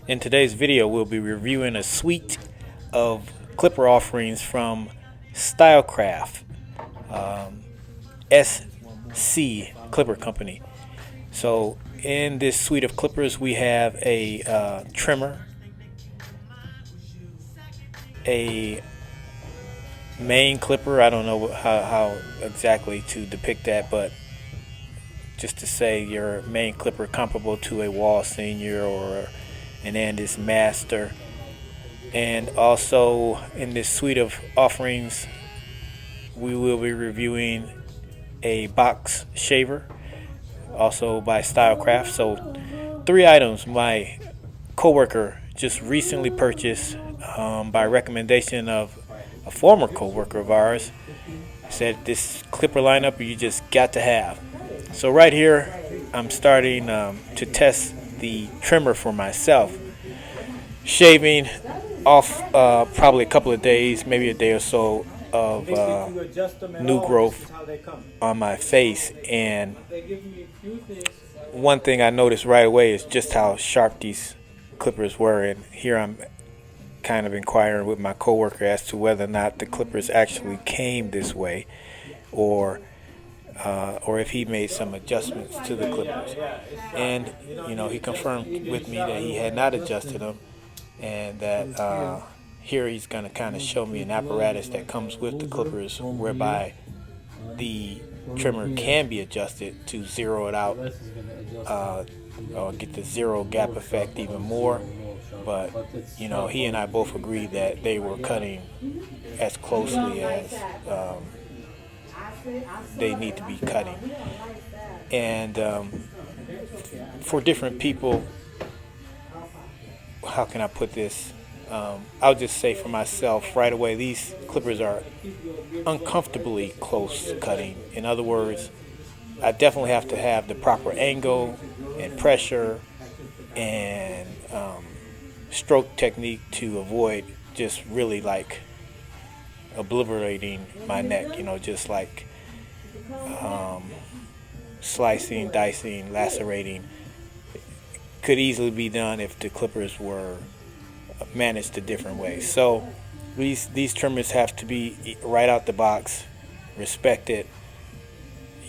In today's video, we'll be reviewing a suite of clipper offerings from Stylecraft, SC Clipper Company. So in this suite of clippers, we have a trimmer, a main clipper. I don't know how exactly to depict that, but just to say your main clipper comparable to a Wall Senior or an Andis Master. And also in this suite of offerings, we will be reviewing a box shaver, also by Stylecraft. So 3 items my coworker just recently purchased by recommendation of a former coworker of ours. Said this clipper lineup you just got to have. So right here, I'm starting to test the trimmer for myself. Shaving off probably a couple of days, maybe a day or so of new growth on my face. And one thing I noticed right away is just how sharp these clippers were. And here I'm kind of inquiring with my coworker as to whether or not the clippers actually came this way, or if he made some adjustments to the clippers. And he confirmed with me that he had not adjusted them, and that here he's going to kind of show me an apparatus that comes with the clippers whereby the trimmer can be adjusted to zero it out, or get the zero gap effect even more. But he and I both agreed that they were cutting as closely as they need to be cutting. And for different people, how can I put this? I'll just say for myself right away, these clippers are uncomfortably close cutting. In other words, I definitely have to have the proper angle and pressure and stroke technique to avoid just really like obliterating my neck, just like slicing, dicing, lacerating. Could easily be done if the clippers were managed a different way. So these trimmers have to be right out the box, respected.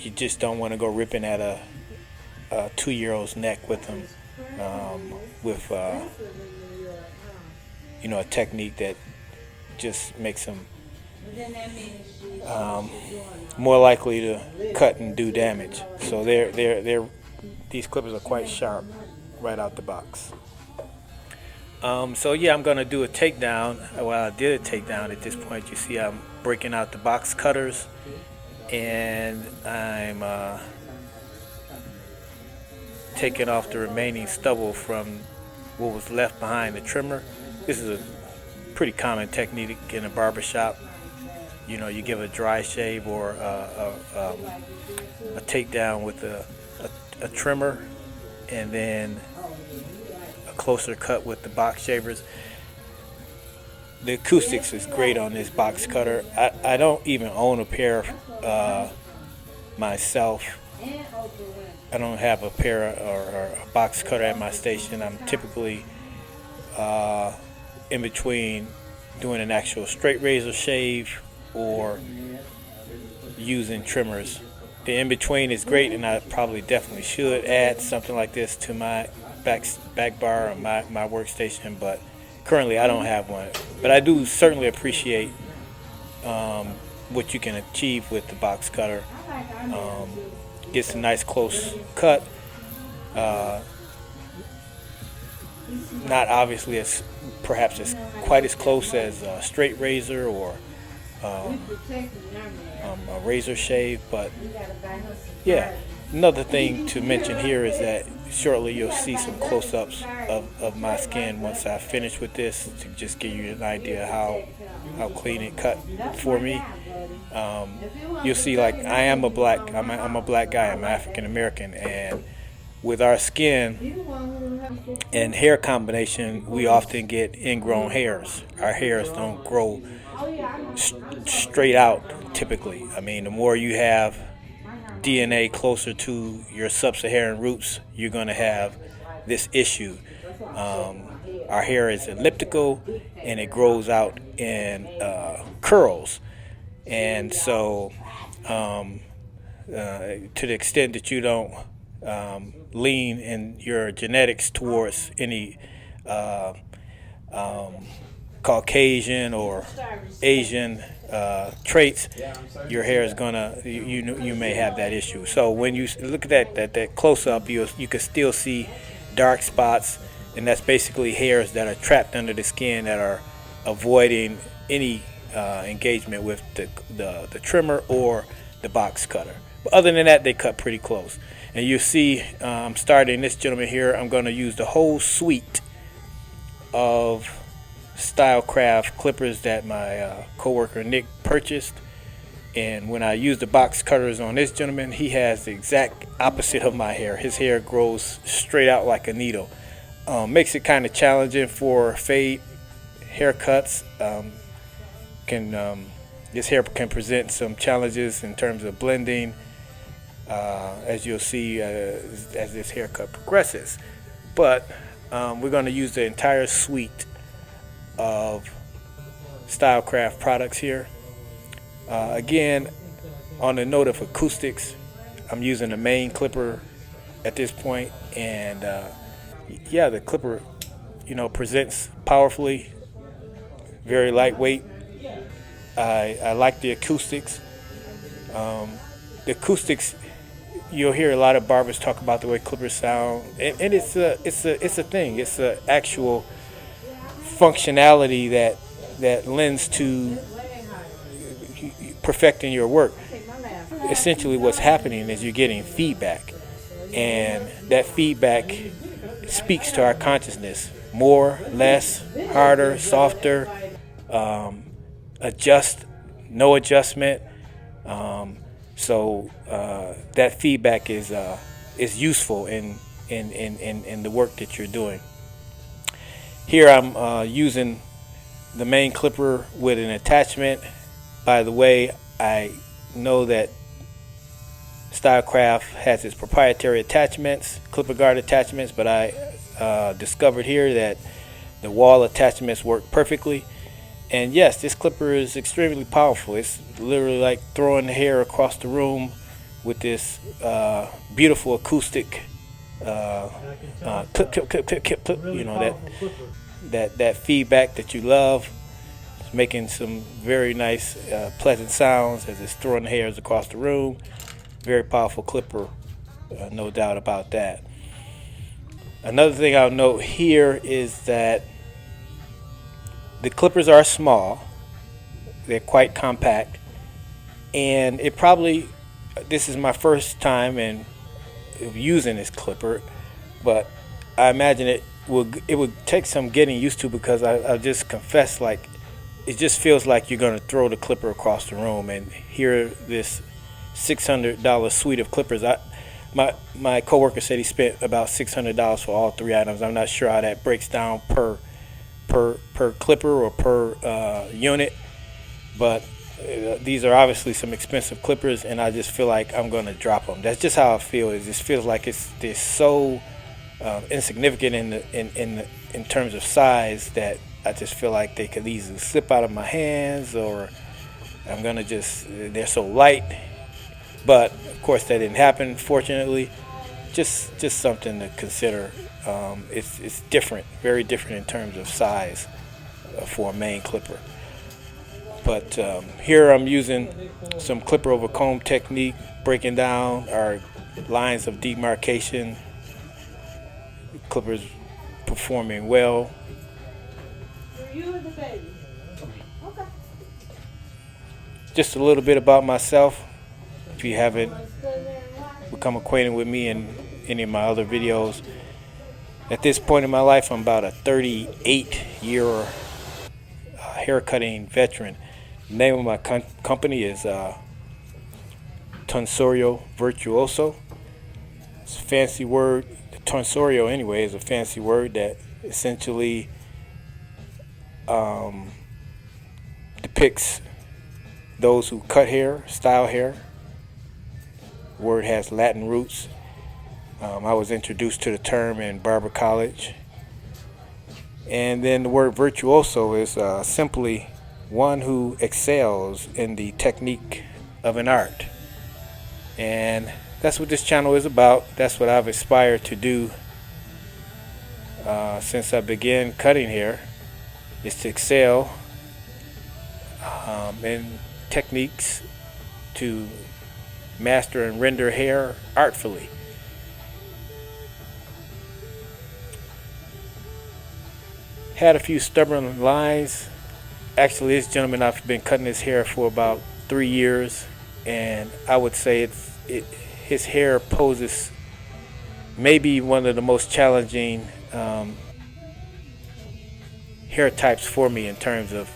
You just don't want to go ripping at a 2-year-old's neck with them, with a technique that just makes them more likely to cut and do damage. So these clippers are quite sharp right out the box. So yeah, I'm gonna do a takedown. Well, I did a takedown. At this point, you see I'm breaking out the box cutters, and I'm taking off the remaining stubble from what was left behind the trimmer. This is a pretty common technique in a barbershop. You give a dry shave or a takedown with a trimmer, and then a closer cut with the box shavers. The acoustics is great on this box cutter. I don't even own a pair myself. I don't have a pair or a box cutter at my station. I'm typically in between doing an actual straight razor shave or using trimmers. The in-between is great, and I probably definitely should add something like this to my back bar or my workstation, but currently I don't have one. But I do certainly appreciate what you can achieve with the box cutter. Gets a nice close cut. Not obviously perhaps quite as close as a straight razor or a razor shave, but yeah. Another thing to mention here is that shortly you'll see some close-ups of my skin once I finish with this, to just give you an idea how clean it cut for me. You'll see, like, I'm a black guy. I'm African American, and with our skin and hair combination, we often get ingrown hairs. Our hairs don't grow straight out typically. I mean, the more you have DNA closer to your sub-Saharan roots, you're going to have this issue. Our hair is elliptical and it grows out in curls. And so, to the extent that you don't lean in your genetics towards any uh, um, Caucasian or Asian traits, your hair is gonna you may have that issue. So when you look at that close up, you can still see dark spots, and that's basically hairs that are trapped under the skin that are avoiding any engagement with the trimmer or the box cutter. But other than that, they cut pretty close. And you see, starting this gentleman here, I'm going to use the whole suite of Stylecraft clippers that my coworker Nick purchased. And when I use the box cutters on this gentleman, he has the exact opposite of my hair. His hair grows straight out like a needle. Makes it kind of challenging for fade haircuts. This hair can present some challenges in terms of blending, as you'll see as this haircut progresses. But we're going to use the entire suite of Stylecraft products here. Again, on the note of acoustics, I'm using the main clipper at this point, and yeah, the clipper, presents powerfully, very lightweight. I like the acoustics. The acoustics, you'll hear a lot of barbers talk about the way clippers sound, and it's a thing. It's an actual functionality that lends to perfecting your work. Essentially, what's happening is you're getting feedback, and that feedback speaks to our consciousness. More, less, harder, softer, adjust, no adjustment. So that feedback is useful in the work that you're doing. Here I'm using the main clipper with an attachment. By the way, I know that Stylecraft has its proprietary attachments, clipper guard attachments, but I discovered here that the wall attachments work perfectly. And yes, this clipper is extremely powerful. It's literally like throwing the hair across the room with this beautiful acoustic clip, clip, clip, clip, clip, clip. That feedback that you love. It's making some very nice, pleasant sounds as it's throwing the hairs across the room. Very powerful clipper, no doubt about that. Another thing I'll note here is that the clippers are small, they're quite compact, and this is my first time in using this clipper, but I imagine it would take some getting used to, because I'll just confess, like, it just feels like you're going to throw the clipper across the room. And here, this $600 suite of clippers, my coworker said he spent about $600 for all three items. I'm not sure how that breaks down per clipper or per unit, but these are obviously some expensive clippers, and I just feel like I'm going to drop them. That's just how I feel. It just feels like they're so insignificant in terms of size that I just feel like they could easily slip out of my hands, or they're so light. But of course that didn't happen, fortunately. Just something to consider. It's different, very different in terms of size for a main clipper. But here I'm using some clipper over comb technique, breaking down our lines of demarcation. Clippers performing well. Just a little bit about myself. If you haven't become acquainted with me in any of my other videos, at this point in my life, I'm about a 38-year haircutting veteran. The name of my company is Tonsorio Virtuoso. It's a fancy word. Tonsorio, anyway, is a fancy word that essentially depicts those who cut hair, style hair. The word has Latin roots. I was introduced to the term in barber college, And then the word virtuoso is simply one who excels in the technique of an art. And that's what this channel is about. That's what I've aspired to do since I began cutting hair, is to excel in techniques to master and render hair artfully. Had a few stubborn lines. Actually, this gentleman, I've been cutting his hair for about 3 years, and I would say his hair poses maybe one of the most challenging hair types for me in terms of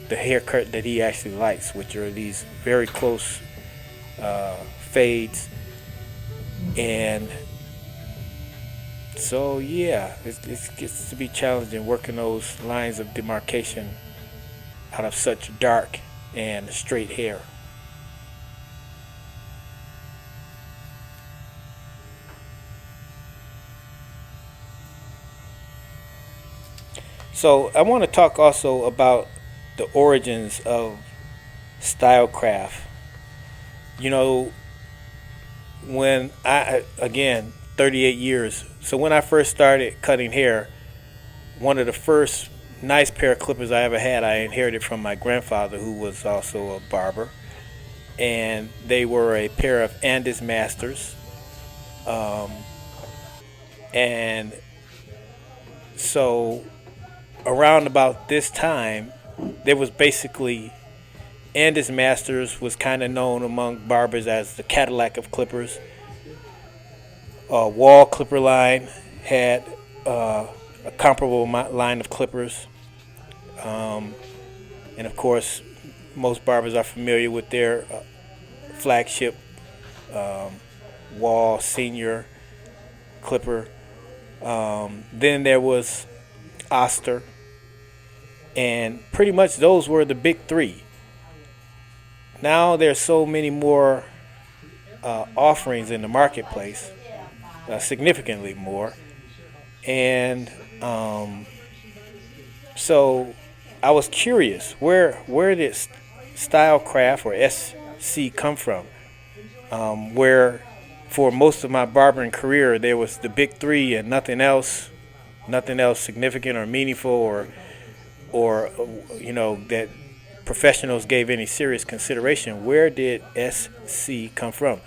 the haircut that he actually likes, which are these very close fades. And so yeah, it gets to be challenging working those lines of demarcation out of such dark and straight hair. So I want to talk also about the origins of stylecraft. You know, when again, 38 years. So when I first started cutting hair, one of the first nice pair of clippers I ever had, I inherited from my grandfather, who was also a barber. And they were a pair of Andis Masters. And so around about this time, there was basically Andis Masters was kind of known among barbers as the Cadillac of clippers. Wall Clipper line had a comparable line of clippers, and of course, most barbers are familiar with their flagship Wall Senior clipper. Then there was Oster, and pretty much those were the big three. Now there's so many more offerings in the marketplace, significantly more, and so I was curious, where did Stylecraft or SC come from? Where for most of my barbering career there was the big three and nothing else significant or meaningful, or that professionals gave any serious consideration. Where did SC come from?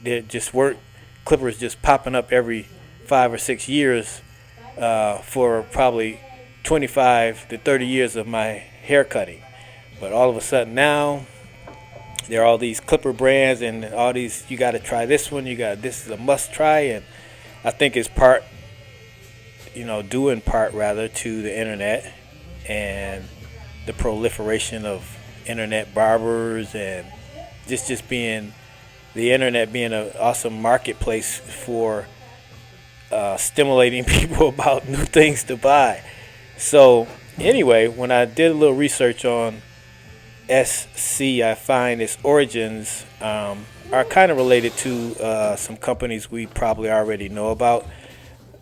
There just weren't clippers just popping up every 5 or 6 years for probably 25 to 30 years of my hair cutting. But all of a sudden now, there are all these clipper brands and all these, you got to try this one, this is a must try. And I think it's due in part rather to the internet and the proliferation of internet barbers, and just being the internet being an awesome marketplace for stimulating people about new things to buy. So anyway, when I did a little research on SC, I find its origins are kind of related to some companies we probably already know about.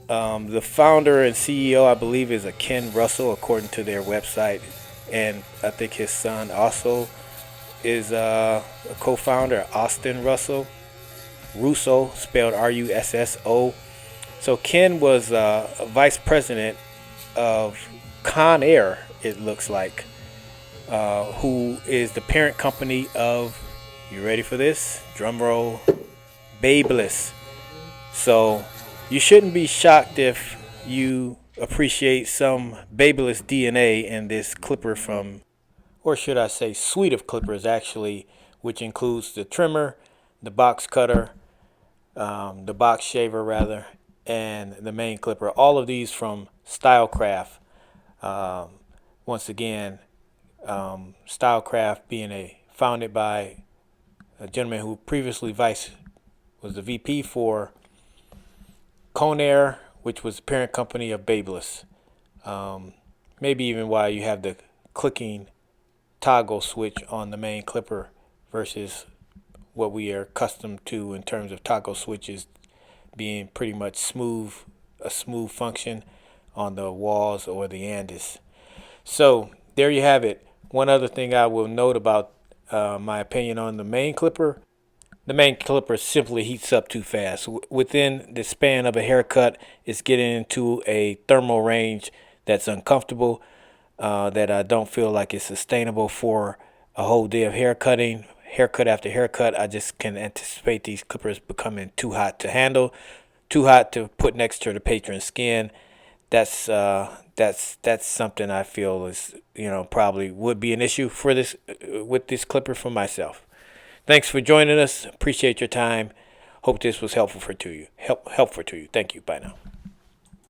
The founder and CEO, I believe, is a Ken Russell, according to their website, and I think his son also is a co-founder, Austin Russo, spelled Russo. So Ken was a vice president of Conair, it looks like, who is the parent company of, you ready for this? Drum roll, Babyliss. So you shouldn't be shocked if you appreciate some Babyliss DNA in this clipper from, or should I say suite of clippers actually, which includes the trimmer, the box cutter, the box shaver rather, and the main clipper. All of these from Stylecraft. Once again, Stylecraft being founded by a gentleman who previously was the VP for Conair, which was the parent company of Babyliss. Maybe even why you have the clicking toggle switch on the main clipper versus what we are accustomed to in terms of toggle switches being pretty much a smooth function on the walls or the Andes. So there you have it. One other thing I will note about my opinion on the main clipper simply heats up too fast. Within the span of a haircut, it's getting into a thermal range that's uncomfortable, that I don't feel like it's sustainable for a whole day of haircut after haircut. I just can anticipate these clippers becoming too hot to handle, too hot to put next to the patron's skin. That's something I feel is, probably would be an issue for this with this clipper for myself. Thanks for joining us. Appreciate your time. Hope this was helpful to you. Thank you. Bye now.